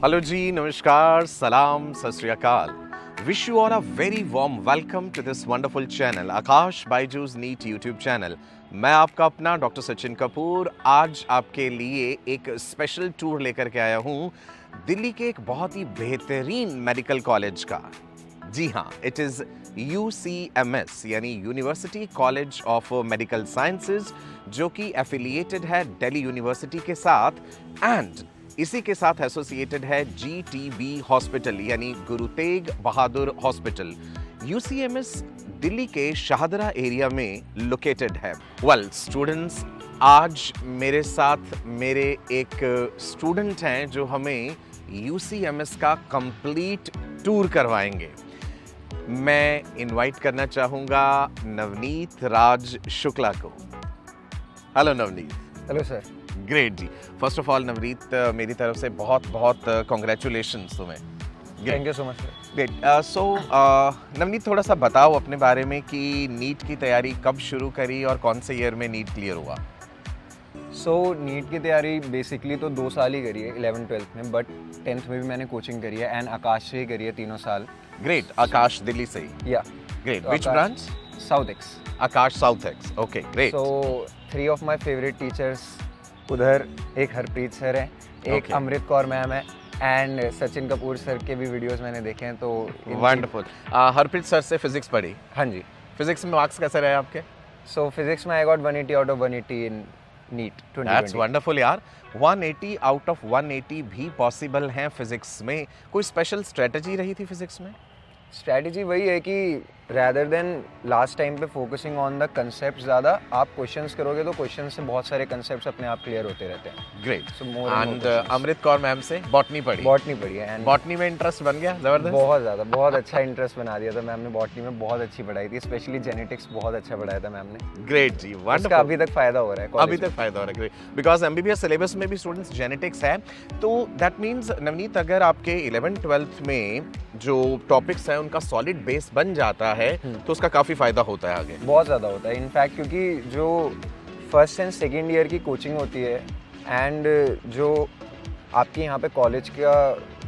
Hello जी, नमस्कार, सलाम, सत श्री अकाल। Wish you all a very warm welcome to this wonderful channel Aakash Byju's NEET YouTube channel. मैं आपका अपना डॉक्टर सचिन कपूर आज आपके लिए एक स्पेशल टूर लेकर के आया हूँ दिल्ली के एक बहुत ही बेहतरीन मेडिकल कॉलेज का। जी हाँ, इट इज़ UCMS यानी university college of medical sciences, जो कि एफिलिएटेड है दिल्ली यूनिवर्सिटी के साथ एंड इसी के साथ एसोसिएटेड है GTB हॉस्पिटल यानी गुरु तेग बहादुर हॉस्पिटल। UCMS दिल्ली के शाहदरा एरिया में लोकेटेड है। वेल स्टूडेंट्स, आज मेरे साथ मेरे एक स्टूडेंट हैं जो हमें UCMS का कंप्लीट टूर करवाएंगे। मैं इनवाइट करना चाहूँगा नवनीत राज शुक्ला को। Hello Navneet. Hello sir. Great ji. First of all Navneet, मेरी तरफ से बहुत बहुत कॉन्ग्रेचुलेशंस तुम्हें। Thank you so much sir. Great. So Navneet, थोड़ा सा बताओ अपने बारे में कि नीट की तैयारी कब शुरू करी और कौन से ईयर में नीट क्लियर हुआ? नीट की तैयारी बेसिकली तो 2 साल ही करी है 11th-12th में, बट 10th में भी मैंने कोचिंग करी है एंड आकाश से ही करी है 3 साल। ग्रेट। आकाश दिल्ली से ही? या। Great. Which branch? South x. Akash south x. Okay, great. So 3 of my favourite teachers उधर, एक हरप्रीत सर है, एक अमृत कौर मैम है एंड सचिन कपूर सर के भी वीडियोस मैंने देखे हैं। तो वंडरफुल। हरप्रीत सर से फिजिक्स पढ़ी? हाँ जी। फिजिक्स में मार्क्स कैसे रहे आपके? सो फिजिक्स में I got 180 out of 180 in NEET 2020। That's wonderful यार। 180 आउट ऑफ 180 भी पॉसिबल हैं फिजिक्स में। कोई स्पेशल स्ट्रेटजी रही थी फिजिक्स में? स्ट्रैटेजी वही है कि रैदर देन लास्ट टाइम पे फोकसिंग ऑन द कंसेप्ट, ज़्यादा आप क्वेश्चंस करोगे तो क्वेश्चन से बहुत सारे कंसेप्ट्स अपने आप क्लियर होते रहते हैं। Great. So and Amrit Kaur ma'am से बॉटनी पढ़ी? बॉटनी पढ़ी है एंड बॉटनी में इंटरेस्ट बन गया जबरदस्त? बहुत ज़्यादा, बहुत अच्छा इंटरेस्ट बना दिया था मैम ने। बॉटनी में बहुत अच्छी पढ़ाई थी, स्पेशली जेनेटिक्स बहुत अच्छा पढ़ाया था मैम ने। Great ji, wonderful. अभी तक फ़ायदा हो रहा है, अभी तक फायदा हो रहा है। ग्रेट। बिकॉज MBBS सिलेबस में भी स्टूडेंट्स जेनेटिक्स है, तो दैट मीन्स नवनीत, अगर आपके 11th-12th में जो टॉपिक्स हैं उनका सॉलिड बेस बन जाता है तो उसका काफ़ी फायदा होता है आगे। बहुत ज़्यादा होता है इनफैक्ट, क्योंकि जो फर्स्ट एंड सेकेंड ईयर की कोचिंग होती है एंड जो आपकी यहाँ पे कॉलेज का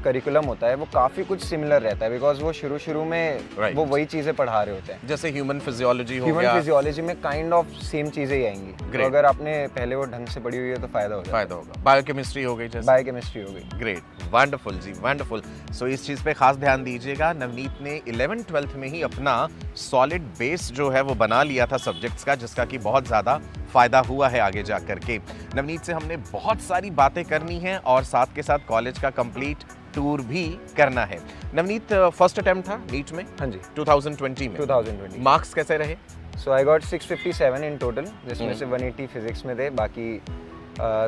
करिकुलम होता है वो काफ़ी कुछ सिमिलर रहता है, बिकॉज वो शुरू में वो वही चीज़ें पढ़ा रहे होते हैं। जैसे ह्यूमन फिजियोलॉजी हो गया। ह्यूमन फिजियोलॉजी में काइंड ऑफ सेम चीज़ें ही आएंगी। तो अगर आपने पहले वो ढंग से पढ़ी हुई है तो फायदा होगा। बायोकेमिस्ट्री हो गई, जैसे बायोकेमिस्ट्री हो गई। ग्रेट, वंडरफुल जी, वंडरफुल। सो इस चीज़ पे खास ध्यान दीजिएगा। नवनीत ने 11th-12th में ही अपना सॉलिड बेस जो है वो बना लिया था सब्जेक्ट्स का, जिसका कि बहुत ज़्यादा फ़ायदा हुआ है आगे जा कर के। नवनीत से हमने बहुत सारी बातें करनी हैं और साथ के साथ कॉलेज का कंप्लीट टूर भी करना है। नवनीत, फर्स्ट अटेम्प्ट था नीट में? हाँ जी, 2020 में। 2020। मार्क्स कैसे रहे? सो आई गॉट 657 इन टोटल, जिसमें से 180 फिजिक्स में थे, बाकी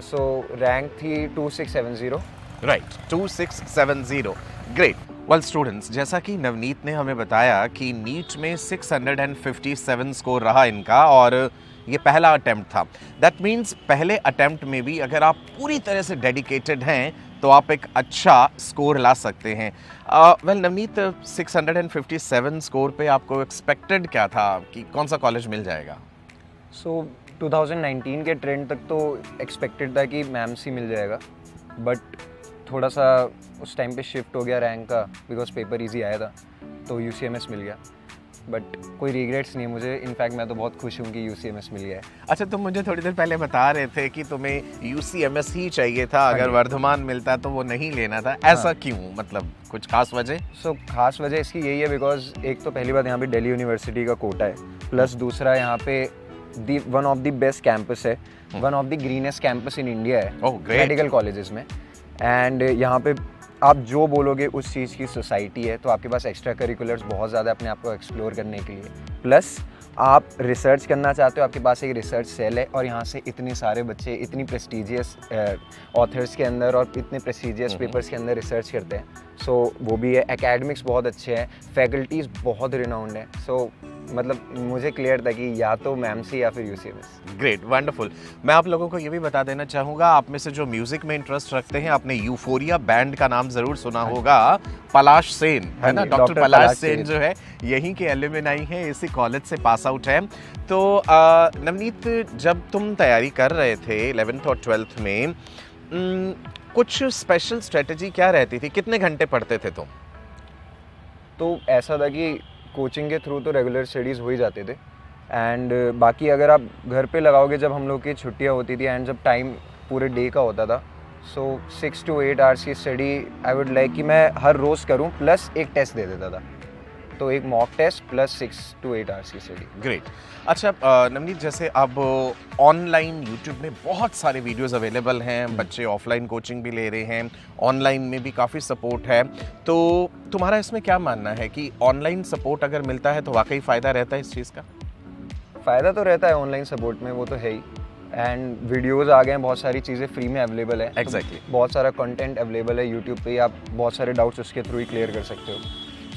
सो रैंक थी 2670। राइट, 2670। ग्रेट। वेल स्टूडेंट्स, जैसा कि नवनीत ने हमें बताया कि नीट में 657 स्कोर रहा इनका और ये पहला अटेम्प्ट था। दैट मीन्स पहले अटेम्प्ट में भी अगर आप पूरी तरह से डेडिकेटेड हैं तो आप एक अच्छा स्कोर ला सकते हैं। वेल नवनीत, 657 स्कोर पे आपको एक्सपेक्टेड क्या था कि कौन सा कॉलेज मिल जाएगा? सो 2019 के ट्रेंड तक तो एक्सपेक्टेड था कि मैम्स ही मिल जाएगा, बट थोड़ा सा उस टाइम पे शिफ्ट हो गया रैंक का, बिकॉज पेपर इजी आया था तो UCMS मिल गया। बट कोई रिग्रेट्स नहीं है मुझे, इनफैक्ट मैं तो बहुत खुश हूँ कि UCMS मिल गया है। अच्छा, तुम मुझे थोड़ी देर पहले बता रहे थे कि तुम्हें UCMS ही चाहिए था, अगर वर्धमान मिलता तो वो नहीं लेना था। ऐसा क्यों? मतलब कुछ खास वजह? सो खास वजह इसकी यही है, बिकॉज एक तो पहली बात यहाँ पे दिल्ली यूनिवर्सिटी का कोटा है, प्लस दूसरा यहाँ पे one of the best campus है, one of the greenest campus in India है मेडिकल कॉलेजेस में। एंड यहाँ पे आप जो बोलोगे उस चीज़ की सोसाइटी है, तो आपके पास एक्स्ट्रा करिकुलर्स बहुत ज़्यादा अपने आप को एक्सप्लोर करने के लिए, प्लस आप रिसर्च करना चाहते हो, आपके पास एक रिसर्च सेल है और यहाँ से इतने सारे बच्चे इतनी प्रेस्टीजियस ऑथर्स के अंदर और इतने प्रेस्टीजियस पेपर्स के अंदर रिसर्च करते हैं। सो वो भी है, एकेडमिक्स बहुत अच्छे हैं, फैकल्टीज़ बहुत रिनाउंड है। सो मतलब मुझे क्लियर था कि या तो मैमसी या फिर UCMS। Great, wonderful. मैं आप लोगों को ये भी बता देना चाहूँगा, आप में से जो म्यूजिक में इंटरेस्ट रखते हैं, आपने यूफोरिया बैंड का नाम जरूर सुना होगा। पलाश सेन है ना, डॉक्टर पलाश सेन जो है यहीं के एलुमनाई हैं, इसी कॉलेज से पास आउट है। तो नवनीत, जब तुम तैयारी कर रहे थे 11th और 12th में, कुछ स्पेशल स्ट्रेटजी क्या रहती थी, कितने घंटे पढ़ते थे तुम? तो ऐसा था कि कोचिंग के थ्रू तो रेगुलर स्टडीज़ हो ही जाते थे एंड बाकी अगर आप घर पे लगाओगे, जब हम लोग की छुट्टियां होती थी एंड जब टाइम पूरे डे का होता था, सो 6 to 8 आवर्स की स्टडी आई वुड लाइक कि मैं हर रोज़ करूं, प्लस एक टेस्ट दे देता था, तो एक mock test plus 6 to 8 hours की स्टडी। ग्रेट। अच्छा नवनीत, जैसे अब ऑनलाइन यूट्यूब में बहुत सारे वीडियोस अवेलेबल हैं, बच्चे ऑफलाइन कोचिंग भी ले रहे हैं, ऑनलाइन में भी काफ़ी सपोर्ट है, तो तुम्हारा इसमें क्या मानना है कि ऑनलाइन सपोर्ट अगर मिलता है तो वाकई फ़ायदा रहता है इस चीज़ का? फ़ायदा तो रहता है ऑनलाइन सपोर्ट में, वो तो है ही, एंड वीडियोस आ गए हैं, बहुत सारी चीज़ें फ्री में अवेलेबल है। Exactly. तो बहुत सारा कंटेंट अवेलेबल है यूट्यूब पे, आप बहुत सारे डाउट्स उसके थ्रू ही क्लियर कर सकते हो,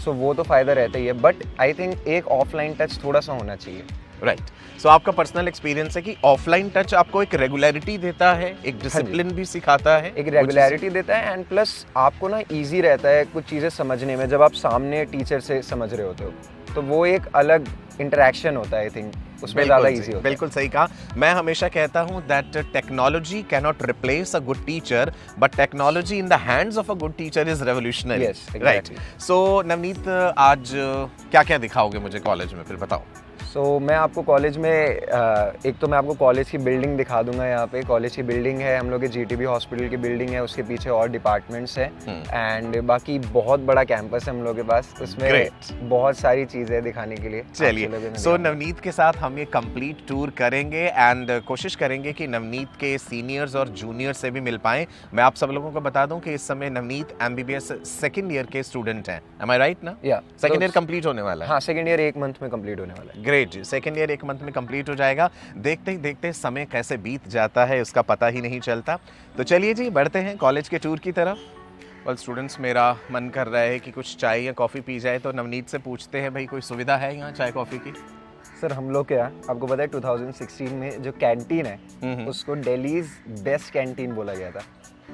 सो वो तो फ़ायदा रहता ही है, बट आई थिंक एक ऑफलाइन टच थोड़ा सा होना चाहिए। राइट। सो आपका पर्सनल एक्सपीरियंस है कि ऑफलाइन टच आपको एक रेगुलरिटी देता है, एक डिसिप्लिन भी सिखाता है, एक रेगुलरिटी देता है, एंड प्लस आपको ना इजी रहता है कुछ चीज़ें समझने में, जब आप सामने टीचर से समझ रहे होते हो, तो वो एक अलग इंटरेक्शन होता है, आई थिंक उसमें ज़्यादा इजी होता है। बिल्कुल सही कहा। मैं हमेशा कहता हूँ that technology can not replace a good teacher, but technology in the hands of a good teacher is revolutionary. Yes, exactly. Right. So Navneet, आज क्या क्या दिखाओगे मुझे कॉलेज में, फिर बताओ। सो मैं आपको कॉलेज में एक तो मैं आपको कॉलेज की बिल्डिंग दिखा दूंगा। यहाँ पे कॉलेज की बिल्डिंग है, हम लोग के जीटीबी हॉस्पिटल की बिल्डिंग है, उसके पीछे और डिपार्टमेंट्स हैं, एंड बाकी बहुत बड़ा कैंपस है हम लोग के पास, उसमें Great. बहुत सारी चीज़ें दिखाने के लिए। चलिए, सो नवनीत के साथ हम ये कंप्लीट टूर करेंगे एंड कोशिश करेंगे कि नवनीत के सीनियर्स और जूनियर्स से भी मिल पाएं। मैं आप सब लोगों को बता दूं कि इस समय नवनीत एमबीबीएस सेकंड ईयर के स्टूडेंट हैं। एम आई राइट ना? या सेकंड ईयर कंप्लीट होने वाला है। हाँ, सेकंड ईयर 1 मंथ में कंप्लीट होने वाला है। ग्रेट जी, सेकेंड ईयर 1 मंथ में कंप्लीट हो जाएगा। देखते ही देखते समय कैसे बीत जाता है उसका पता ही नहीं चलता। तो चलिए जी, बढ़ते हैं कॉलेज के टूर की तरफ। वेल स्टूडेंट्स, मेरा मन कर रहा है कि कुछ चाय या कॉफ़ी पी जाए, तो नवनीत से पूछते हैं भाई कोई सुविधा है यहाँ चाय कॉफ़ी की? सर हम लोग क्या, आपको पता है 2016 में जो कैंटीन है उसको दिल्लीज बेस्ट कैंटीन बोला गया था।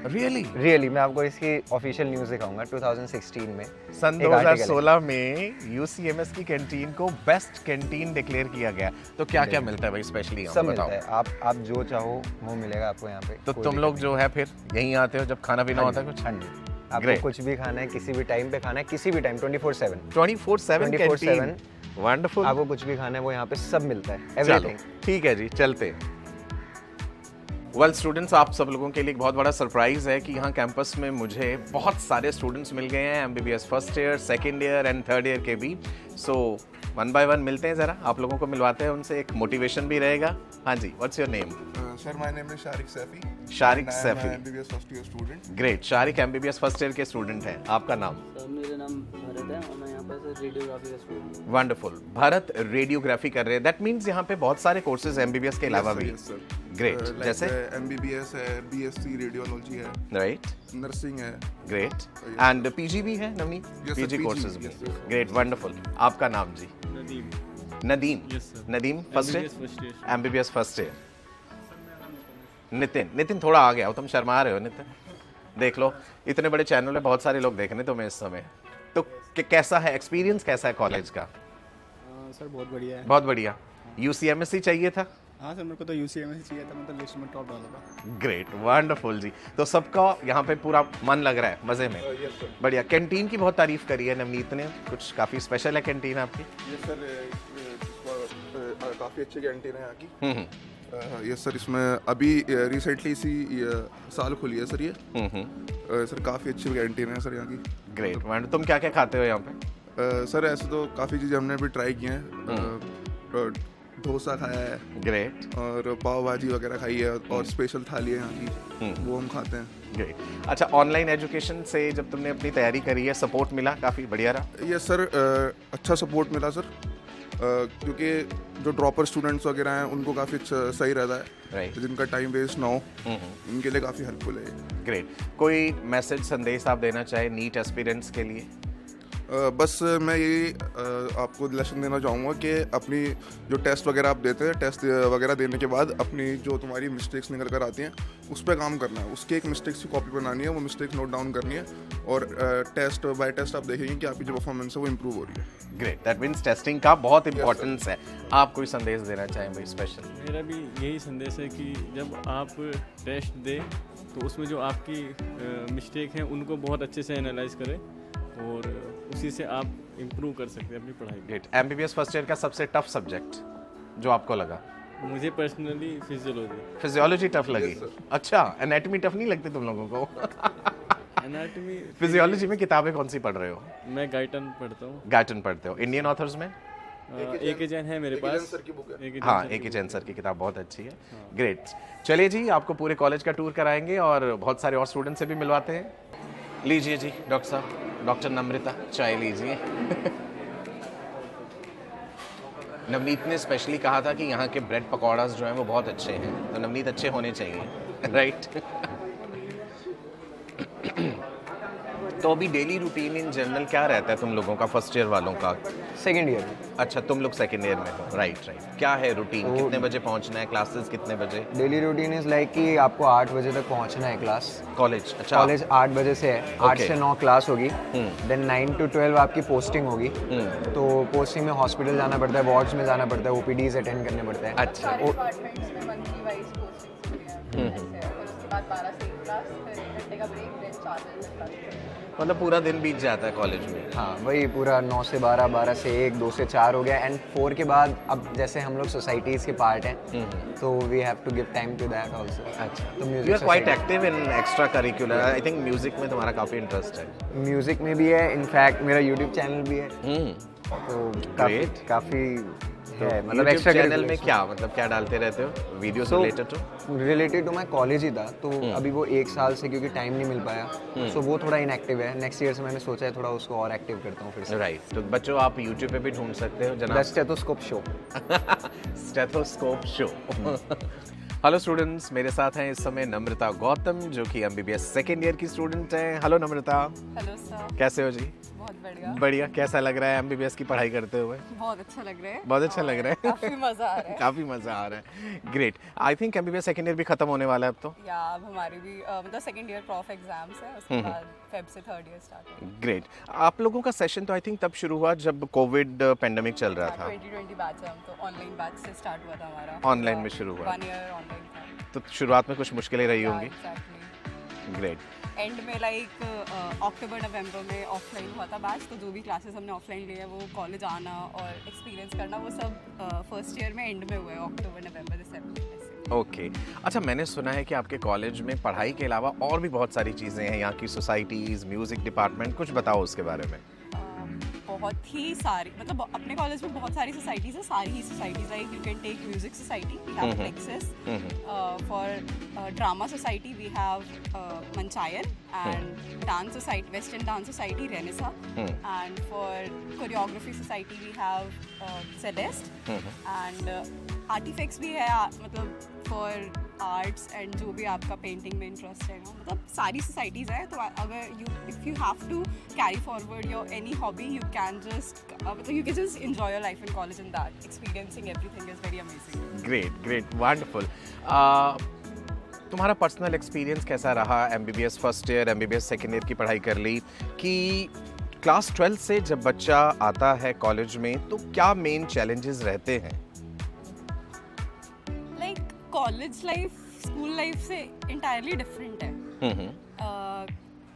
रियली मैं आपको इसकी ऑफिशियल न्यूज़ दिखाऊंगा। 2016 में सन 2016 में यूसीएमएस की कैंटीन को बेस्ट कैंटीन डिक्लेयर किया गया। तो क्या क्या मिलता है भाई स्पेशली? सब मिलता है, आप जो चाहो वो मिलेगा आपको यहाँ पे। तो तुम लोग जो है फिर यहीं आते हो जब खाना पीना होता है कुछ? हाँ जी, आपको कुछ भी खाना है, किसी भी टाइम पे खाना है, किसी भी टाइम 24/7 कैंटीन। वंडरफुल। आपको कुछ भी खाना है वो यहाँ पे सब मिलता है, एवरीथिंग। ठीक है जी, चलते हैं। वेल स्टूडेंट्स, आप सब लोगों के लिए एक बहुत बड़ा सरप्राइज है कि यहाँ कैंपस में मुझे बहुत सारे स्टूडेंट्स मिल गए हैं, MBBS first year, second year and third year के भी। सो वन बाय वन मिलते हैं, ज़रा आप लोगों को मिलवाते हैं उनसे, एक मोटिवेशन भी रहेगा। हाँ जी, what's your name? Sir my name is Sharik Saifi. Sharik Saifi, MBBS first year student. Great. Sharik MBBS first year के स्टूडेंट हैं। आपका नाम? सर मेरा नाम भरत है और मैं यहाँ पर सर रेडियोग्राफी का स्टूडेंट हूँ। वंडरफुल। भरत रेडियोग्राफी कर रहे हैं, दैट मीन्स यहाँ पे बहुत सारे कोर्सेज एमबीबीएस के अलावा भी। ग्रेट। जैसे एमबीबीएस है, बीएससी रेडियोलॉजी है, राइट, नर्सिंग है। ग्रेट। एंड पीजी भी है Navneet? Yes, sir, PG PG, courses भी। yes, sir. Great, wonderful. आपका नाम जी? Nadeem. Nadeem? Yes, sir. Nadeem first year? MBBS first year. MBBS first year. Nitin थोड़ा आ गया हो, तुम शर्मा रहे हो नितिन। देख लो, इतने बड़े चैनल में बहुत सारे लोग देख रहे हैं तुम्हें इस समय। तो कैसा है एक्सपीरियंस, कैसा है कॉलेज का? सर बहुत बढ़िया है। बहुत बढ़िया। यूसीएमएस ही चाहिए था? हाँ सर, मेरे को तो यूसीएमएस ही चाहिए था, मैं तो लिस्ट में टॉप डाला था। ग्रेट, वंडरफुल जी। तो सबका यहाँ पे पूरा मन लग रहा है, मजे में? बढ़िया। कैंटीन की बहुत तारीफ करी है नवनीत ने, कुछ काफी स्पेशल है कैंटीन आपकी? यस सर, काफ़ी अच्छी कैंटीन है यहाँ की। यस सर, इसमें अभी रिसेंटली इसी साल खुली है सर ये। सर काफ़ी अच्छी कैंटीन है सर यहाँ की। ग्रेट। वंडर, तुम क्या क्या खाते हो यहाँ पे? सर ऐसे तो काफ़ी चीज़ें हमने अभी ट्राई की हैं। डोसा खाया है, ग्रेट, और पाव भाजी वगैरह खाई है, और स्पेशल थाली है यहाँ की, वो हम खाते हैं। ग्रेट। अच्छा, ऑनलाइन एजुकेशन से जब तुमने अपनी तैयारी करी है, सपोर्ट मिला? काफ़ी बढ़िया रहा? यस सर, अच्छा सपोर्ट मिला सर, क्योंकि जो ड्रॉपर स्टूडेंट्स वगैरह हैं उनको काफ़ी अच्छा सही रहता है, राइट, जिनका टाइम वेस्ट ना हो, उनके लिए काफ़ी हेल्पफुल है। ग्रेट। कोई मैसेज, संदेश आप देना चाहे नीट एस्पिरेंट्स के लिए? बस मैं यही आपको लेसन देना चाहूँगा कि अपनी जो टेस्ट वगैरह आप देते हैं, टेस्ट वगैरह देने के बाद अपनी जो तुम्हारी मिस्टेक्स निकल कर आती हैं उस पर काम करना है। उसकी एक मिस्टेक्स की कॉपी बनानी है, वो मिस्टेक नोट डाउन करनी है, और टेस्ट बाय टेस्ट आप देखेंगे कि आपकी जो परफॉर्मेंस है वो इम्प्रूव हो रही है। ग्रेट, दैट मीन्स टेस्टिंग का बहुत इंपॉर्टेंस है। आप कोई संदेश देना चाहें भाई स्पेशल? मेरा भी यही संदेश है कि जब आप टेस्ट दें तो उसमें जो आपकी मिस्टेक हैं उनको बहुत अच्छे से एनालाइज करें और उसी से आप इम्प्रूव कर सकते हैं अपनी पढ़ाई में। ग्रेट। एमबीबीएस फर्स्ट ईयर का सबसे टफ सब्जेक्ट जो आपको लगा? मुझे पर्सनली फिजियोलॉजी टफ लगी? अच्छा, एनाटॉमी टफ नहीं लगती तुम लोगों को? एनाटॉमी फिजियोलॉजी में किताबें कौन सी पढ़ रहे हो? मैं गाइटन पढ़ता हूँ। गाइटन पढ़ते हो। इंडियन ऑथर्स में एक ही जैन है मेरे पास। हाँ, एक ही जैन सर की किताब बहुत अच्छी है। ग्रेट। चलिए जी, आपको पूरे कॉलेज का टूर कराएंगे और बहुत सारे और स्टूडेंट से भी मिलवाते हैं। लीजिए जी डॉक्टर साहब, डॉक्टर नम्रता, चाय लीजिए। नवनीत ने स्पेशली कहा था कि यहाँ के ब्रेड पकौड़ास जो हैं वो बहुत अच्छे हैं, तो नवनीत अच्छे होने चाहिए, राइट? तो अभी डेली रूटीन इन जनरल क्या रहता है तुम लोगों का, फर्स्ट ईयर वालों का? Second year. अच्छा, तुम लोग सेकेंड ईयर में हो, राइट। क्या है रूटीन? कितने बजे पहुंचना है? क्लासेस कितने बजे? डेली रूटीन इज लाइक कि आपको 8 बजे तक पहुंचना है क्लास। कॉलेज? अच्छा, कॉलेज 8 बजे से है। 8 से 9 क्लास होगी, देन 9 to 12 आपकी पोस्टिंग होगी। तो पोस्टिंग में हॉस्पिटल जाना पड़ता है, वार्ड्स में जाना पड़ता है, ओपीडीज अटेंड करने पड़ते हैं। अच्छा। डिपार्टमेंट्स में मंथली वाइज पोस्टिंग्स होती हैं। और उसके बाद 12 से 1 क्लास, फिर 1 घंटे का ब्रेक, देन 4 बजे तक क्लास। मतलब पूरा दिन बीत जाता है कॉलेज में? हाँ, वही पूरा 9 से 12, 12 से 1, 2 से 4 हो गया। एंड 4 के बाद अब जैसे हम लोग सोसाइटीज़ के पार्ट हैं, तो we have to give time to that also. अच्छा, तो you are quite active in extra curricular. I think music में तुम्हारा काफ़ी इंटरेस्ट है। म्यूजिक में भी है, इनफैक्ट मेरा यूट्यूब चैनल भी है। तो Great. काफ़ी है, मतलब YouTube एक्स्ट्रा चैनल में क्या मतलब क्या डालते रहते हो? Videos related to my college ही था, तो अभी वो 1 साल से क्योंकि टाइम नहीं मिल पाया, सो वो थोड़ा इनएक्टिव है। नेक्स्ट ईयर से मैंने सोचा है थोड़ा उसको और एक्टिव करता हूँ फिर से। राइट। तो बच्चों, आप YouTube पे भी ढूंढ सकते हो जनाब, the stethoscope show. Stethoscope show. Hello students, मेरे साथ हैं इस समय नम्रता गौतम जो कि एमबीबीएस सेकेंड ईयर की स्टूडेंट हैं। हेलो नम्रता। Hello sir. कैसे हो जी? बहुत बढ़िया। बढ़िया। कैसा लग रहा है एमबीबीएस की पढ़ाई करते हुए? बहुत अच्छा लग रहा है। बहुत अच्छा लग रहा है। काफी मजा आ रहा है। काफी मजा आ रहा है। Great. I think MBBS second year भी खत्म होने वाला है अब तो। या अब हमारी भी मतलब सेकंड ईयर प्रॉफ एग्जाम्स है, उसके बाद फेब से थर्ड ईयर स्टार्ट होगा। ग्रेट। आप लोगों का सेशन तो आई थिंक तब शुरू हुआ जब कोविड पेंडेमिक चल रहा था। 2020 बैच है, हम तो ऑनलाइन बैच से स्टार्ट हुआ था हमारा। ऑनलाइन में शुरू हुआ। 1 ईयर ऑनलाइन था। तो शुरुआत में कुछ मुश्किलें रही होंगी? एग्जैक्टली। ग्रेट। एंड में लाइक अक्टूबर नवंबर में ऑफलाइन हुआ था बैच, तो जो भी क्लासेस हमने ऑफलाइन लिए वो कॉलेज आना और एक्सपीरियंस करना वो सब फर्स्ट ईयर में एंड में हुआ है, अक्टूबर नवंबर दिसंबर। ओके। अच्छा, मैंने सुना है कि आपके कॉलेज में पढ़ाई के अलावा और भी बहुत सारी चीज़ें हैं, यहाँ की सोसाइटीज़, म्यूज़िक डिपार्टमेंट, कुछ बताओ उसके बारे में। बहुत ही सारी, मतलब अपने कॉलेज में बहुत सारी सोसाइटीज़ है, सारी ही societies like you can take music society, we have Plexus, for drama society we have Manchayan, and dance society, western dance society Renaissance, and for choreography society we have Celeste, and artifacts भी है, मतलब for arts and जो भी आपका painting में interest है, मतलब सारी सोसाइटीज़ है। तो अगर if you have to carry forward your any hobby, you can just मतलब you can just enjoy your life in college, in that experiencing everything is very amazing. Great, great, wonderful. तुम्हारा personal experience कैसा रहा? MBBS first year, MBBS second year की पढ़ाई कर ली कि class 12 से जब बच्चा आता है कॉलेज में तो क्या मेन चैलेंजेस रहते हैं? कॉलेज लाइफ स्कूल लाइफ से इंटायरली डिफरेंट है।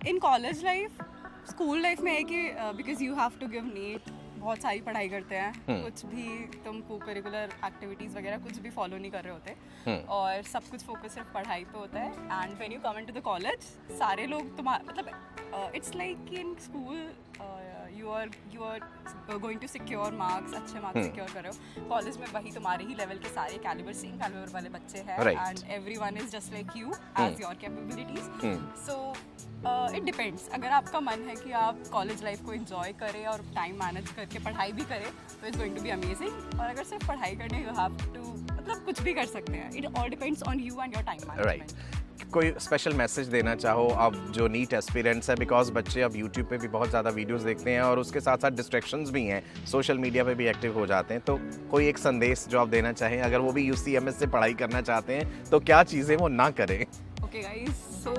In college life, school life में है कि because you have to give NEET, बहुत सारी पढ़ाई करते हैं, कुछ भी तुम को करिकुलर एक्टिविटीज़ वगैरह कुछ भी फॉलो नहीं कर रहे होते, और सब कुछ फोकस सिर्फ पढ़ाई पे होता है। And when you come into the college, सारे लोग तुम्हारा मतलब it's like in school you are going to secure marks, अच्छे मार्क्स सिक्योर कर रहे हो। कॉलेज में वही तुम्हारे ही लेवल के सारे कैलिबर, सेम कैलिबर वाले बच्चे हैं, and everyone is just like you as your capabilities. So it depends, अगर आपका मन है कि आप कॉलेज लाइफ को एंजॉय करें और टाइम मैनेज करके पढ़ाई भी करें तो it's going to be amazing. और अगर सिर्फ पढ़ाई करने यू हैव टू, मतलब कुछ भी कर सकते हैं, it all depends on you and your time management. कोई स्पेशल मैसेज देना चाहो अब जो नीट एस्पिरेंट्स है, बिकॉज बच्चे अब यूट्यूब पे भी बहुत ज़्यादा वीडियोस देखते हैं और उसके साथ साथ डिस्ट्रैक्शंस भी हैं, सोशल मीडिया पे भी एक्टिव हो जाते हैं, तो कोई एक संदेश जो आप देना चाहें, अगर वो भी यूसीएमएस से पढ़ाई करना चाहते हैं तो क्या चीज़ें वो ना करें? ओके गाइस, सो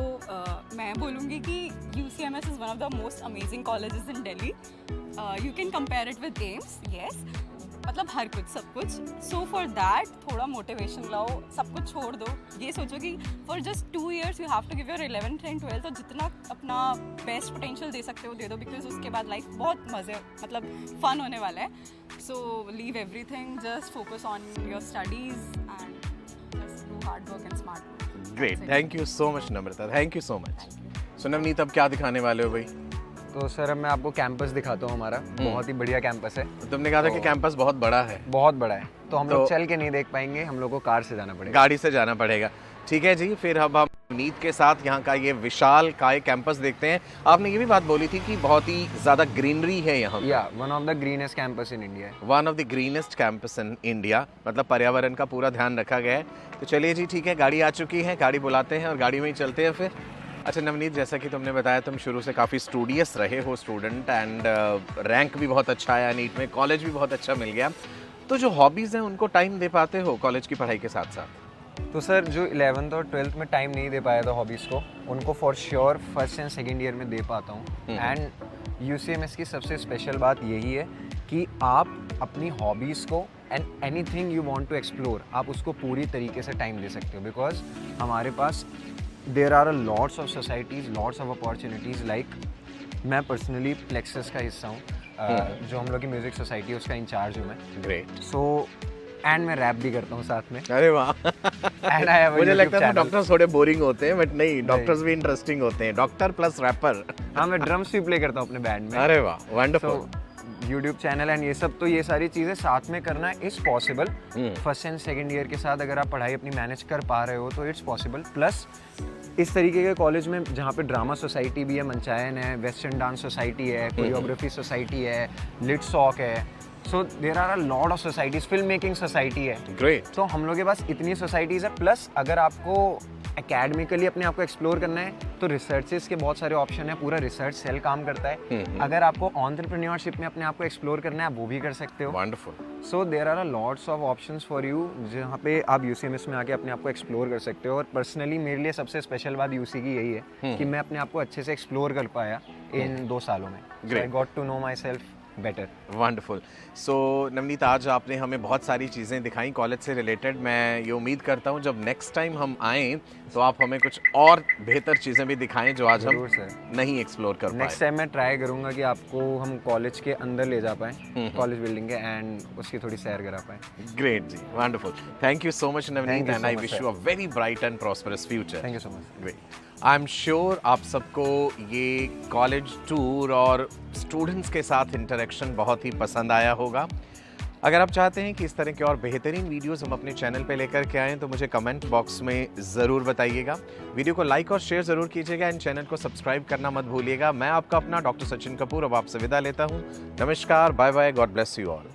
मैं बोलूँगी कि UCMS is one of the most amazing colleges in Delhi. You can compare it with AIIMS, yes, मतलब हर कुछ सब कुछ. सो फॉर दैट थोड़ा मोटिवेशन लाओ, सब कुछ छोड़ दो. ये सोचो कि for just 2 years you have to give your 11th and 12th, और जितना अपना बेस्ट पोटेंशियल दे सकते हो दे दो, बिकॉज उसके बाद लाइफ बहुत मज़े मतलब फन होने वाला है. So leave everything, just focus on your studies and just do hard work and smart work. Great, thank you so much Namrata, thank you so much. So Navneet, अब क्या दिखाने वाले हो भाई? तो सर अब मैं आपको कैंपस दिखाता हूँ हमारा. बहुत ही बढ़िया कैंपस है. तुमने कहा था कि कैंपस बहुत बड़ा है. बहुत बड़ा है, तो हम लोग चल के नहीं देख पाएंगे, हम लोग को कार से जाना पड़ेगा. गाड़ी से जाना पड़ेगा. ठीक है जी, फिर अब हम नीत के साथ यहाँ का ये विशाल काय कैंपस देखते हैं. आपने ये भी बात बोली थी कि बहुत ही ज़्यादा ग्रीनरी है यहाँ. या one of the greenest campus in India. One of the greenest campus in India, मतलब पर्यावरण का पूरा ध्यान रखा गया है. तो चलिए जी, ठीक है, गाड़ी आ चुकी है, गाड़ी बुलाते हैं और गाड़ी में ही चलते हैं फिर. अच्छा नवनीत, जैसा कि तुमने बताया तुम शुरू से काफ़ी स्टूडियस रहे हो स्टूडेंट, एंड रैंक भी बहुत अच्छा आया नीट में, कॉलेज भी बहुत अच्छा मिल गया. तो जो हॉबीज़ हैं उनको टाइम दे पाते हो कॉलेज की पढ़ाई के साथ साथ? तो सर जो 11th और 12th में टाइम नहीं दे पाया था हॉबीज़ को, उनको for sure first and second year में दे पाता हूँ. एंड UCMS की सबसे स्पेशल बात यही है कि आप अपनी हॉबीज़ को and anything you want to explore, आप उसको पूरी तरीके से टाइम दे सकते हो. बिकॉज हमारे पास there are a lots of societies, lots of opportunities. Like मैं पर्सनली प्लेक्सस का हिस्सा हूँ, जो हम लोग की म्यूज़िक सोसाइटी है उसका इंचार्ज हूँ मैं. ग्रेट. सो एंड मैं रैप भी करता हूँ साथ में. अरे वाह. एंड आई हैव मुझे लगता है डॉक्टर्स थोड़े बोरिंग होते हैं, बट नहीं, डॉक्टर्स भी इंटरेस्टिंग होते हैं. Doctor plus rapper. हाँ, मैं ड्रम्स भी प्ले करता हूँ अपने बैंड में. अरे वाह, वंडरफुल. यूट्यूब चैनल एंड ये सब, तो ये सारी चीज़ें साथ में करना is possible. First and second year के साथ अगर आप पढ़ाई अपनी मैनेज कर पा रहे हो तो इट्स पॉसिबल. प्लस इस तरीके के कॉलेज में जहाँ पे ड्रामा सोसाइटी भी है, मंचायन है, वेस्टर्न डांस सोसाइटी है, कोरियोग्राफी सोसाइटी है, लिट सॉक है. So there are a lot of societies, film making society है. ग्रेट. तो हम लोग के पास इतनी सोसाइटीज़ है. प्लस अगर आपको एकेडमिकली अपने आप को एक्सप्लोर करना है तो रिसर्चेस के बहुत सारे ऑप्शन है, पूरा रिसर्च सेल काम करता है. अगर आपको एंटरप्रेन्योरशिप में अपने आप को एक्सप्लोर करना है, आप वो भी कर सकते हो. Wonderful. So there are a lots of options for you, जहाँ पे आप UCMS में आके अपने आप को एक्सप्लोर कर सकते हो. और पर्सनली मेरे लिए सबसे स्पेशल बात UC की यही है कि मैं अपने आप को अच्छे से एक्सप्लोर कर पाया इन 2 सालों में. I got to know myself better. Wonderful. So Navneet, आज आपने हमें बहुत सारी चीज़ें दिखाई कॉलेज से रिलेटेड. मैं ये उम्मीद करता हूँ जब नेक्स्ट टाइम हम आएँ तो आप हमें कुछ और बेहतर चीज़ें भी दिखाएं जो आज हम नहीं एक्सप्लोर कर पाए. नेक्स्ट टाइम मैं ट्राई करूँगा कि आपको हम कॉलेज के अंदर ले जा पाएँ, कॉलेज बिल्डिंग के, एंड उसकी थोड़ी सैर करा पाएँ. Great ji, wonderful. Thank you so much Navneet, and I wish you a very bright and prosperous future. Thank you so much. Great. I am sure आप सबको ये कॉलेज टूर और स्टूडेंट्स के साथ इंटरेक्शन बहुत ही पसंद आया होगा. अगर आप चाहते हैं कि इस तरह के और बेहतरीन वीडियोस हम अपने चैनल पे लेकर के आएँ तो मुझे कमेंट बॉक्स में ज़रूर बताइएगा. वीडियो को लाइक और शेयर ज़रूर कीजिएगा. एंड चैनल को सब्सक्राइब करना मत भूलिएगा. मैं आपका अपना डॉक्टर सचिन कपूर अब आपसे विदा लेता हूँ. नमस्कार, bye bye, God bless you all.